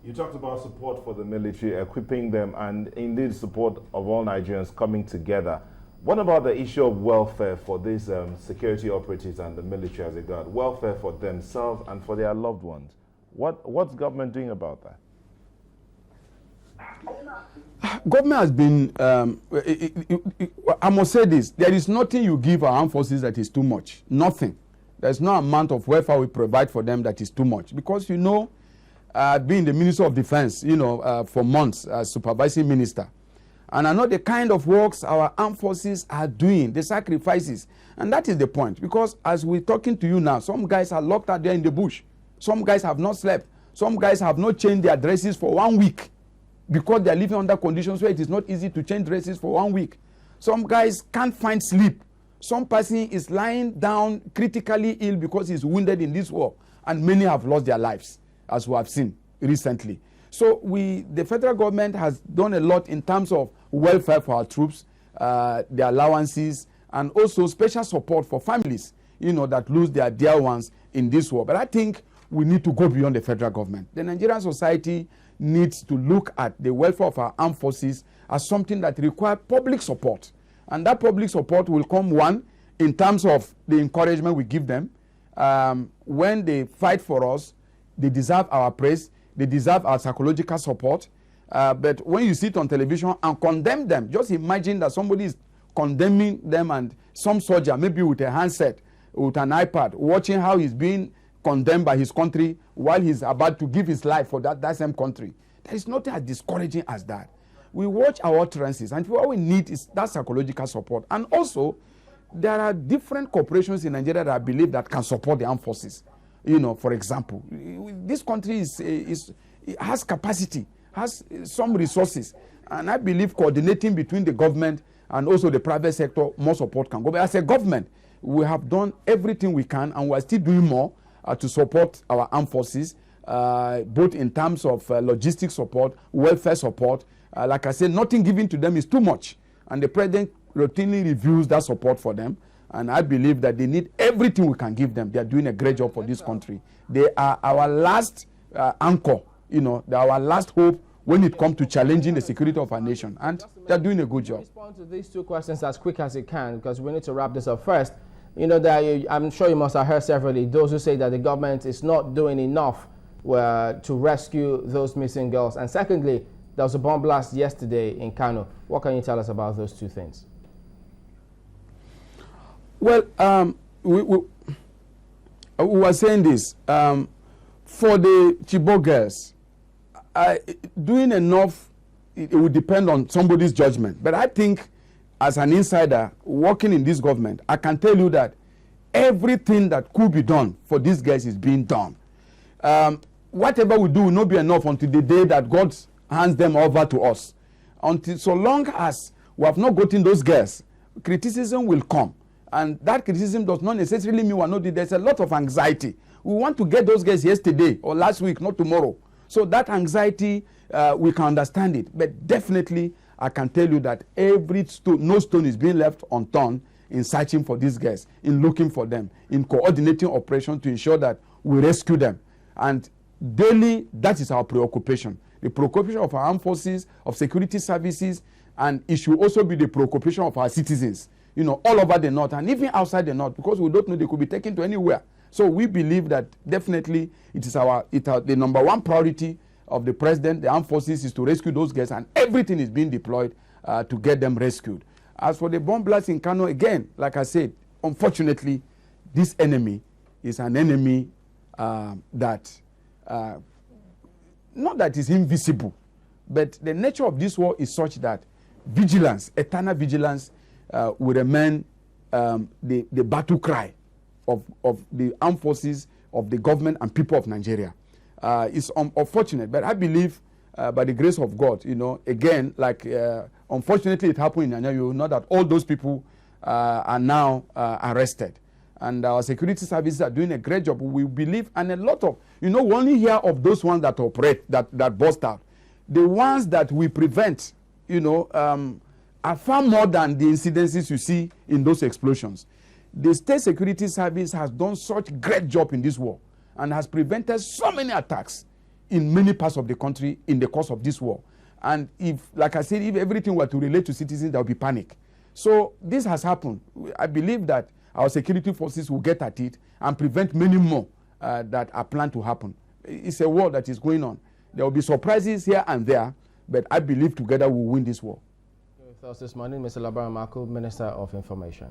You talked about support for the military, equipping them, and indeed support of all Nigerians coming together. What about the issue of welfare for these security operatives and the military as regard? Welfare for themselves and for their loved ones. What's government doing about that? Government has been, I must say this, there is nothing you give our armed forces that is too much. Nothing. There's no amount of welfare we provide for them that is too much. Because, you know, being the Minister of Defense, you know, for months as supervising minister. And I know the kind of works our armed forces are doing, the sacrifices. And that is the point. Because as we're talking to you now, some guys are locked out there in the bush. Some guys have not slept. Some guys have not changed their dresses for 1 week. Because they are living under conditions where it is not easy to change dresses for 1 week. Some guys can't find sleep. Some person is lying down critically ill because he's wounded in this war. And many have lost their lives, as we have seen recently. So the federal government has done a lot in terms of welfare for our troops, their allowances, and also special support for families, you know, that lose their dear ones in this war. But I think we need to go beyond the federal government. The Nigerian society needs to look at the welfare of our armed forces as something that requires public support. And that public support will come, one, in terms of the encouragement we give them. When they fight for us, they deserve our praise. They deserve our psychological support. But when you sit on television and condemn them, just imagine that somebody is condemning them and some soldier, maybe with a handset, with an iPad, watching how he's being condemned by his country while he's about to give his life for that same country. There is nothing as discouraging as that. We watch our utterances, and what we need is that psychological support. And also, there are different corporations in Nigeria that I believe that can support the armed forces. You know, for example, this country has capacity, has some resources, and I believe coordinating between the government and also the private sector, more support can go. But as a government, we have done everything we can, and we are still doing more to support our armed forces, both in terms of logistics support, welfare support. Like I said, nothing given to them is too much. And the president routinely reviews that support for them. And I believe that they need everything we can give them. They are doing a great job for this country. They are our last anchor, you know, they are our last hope when it comes to challenging the security of our nation. And they are doing a good job. Respond to these two questions as quick as you can, because we need to wrap this up. First, you know, I'm sure you must have heard severally those who say that the government is not doing enough to rescue those missing girls. And secondly, there was a bomb blast yesterday in Kano. What can you tell us about those two things? Well, we were saying this. For the Chibok girls, doing enough, it will depend on somebody's judgment. But I think, as an insider working in this government, I can tell you that everything that could be done for these guys is being done. Whatever we do will not be enough until the day that God hands them over to us. Until so long as we have not gotten those girls, criticism will come. And that criticism does not necessarily mean we're not. There's a lot of anxiety. We want to get those guys yesterday or last week, not tomorrow. So that anxiety, we can understand it. But definitely, I can tell you that no stone is being left unturned in searching for these guys, in looking for them, in coordinating operations to ensure that we rescue them. And daily, that is our preoccupation. The preoccupation of our armed forces, of security services, and it should also be the preoccupation of our citizens, you know, all over the north and even outside the north, because we don't know they could be taken to anywhere. So we believe that definitely it is the number one priority of the president, the armed forces, is to rescue those guys, and everything is being deployed to get them rescued. As for the bomb blast in Kano, again, like I said, unfortunately, this enemy is an enemy that, not that is invisible, but the nature of this war is such that vigilance, eternal vigilance, will remain the battle cry of the armed forces, of the government and people of Nigeria. It's unfortunate, but I believe by the grace of God, you know, again, like unfortunately it happened in Nigeria, you know that all those people are now arrested. And our security services are doing a great job. We believe, and a lot of, you know, we only hear of those ones that operate, that burst out. The ones that we prevent, you know, are far more than the incidences you see in those explosions. The State Security Service has done such great job in this war and has prevented so many attacks. in many parts of the country in the course of this war. And if, like I said, if everything were to relate to citizens, there would be panic. So this has happened. I believe that our security forces will get at it and prevent many more that are planned to happen. It's a war that is going on. There will be surprises here and there, but I believe together we'll win this war. With us this morning, Mr. Labaran Maku, Minister of Information.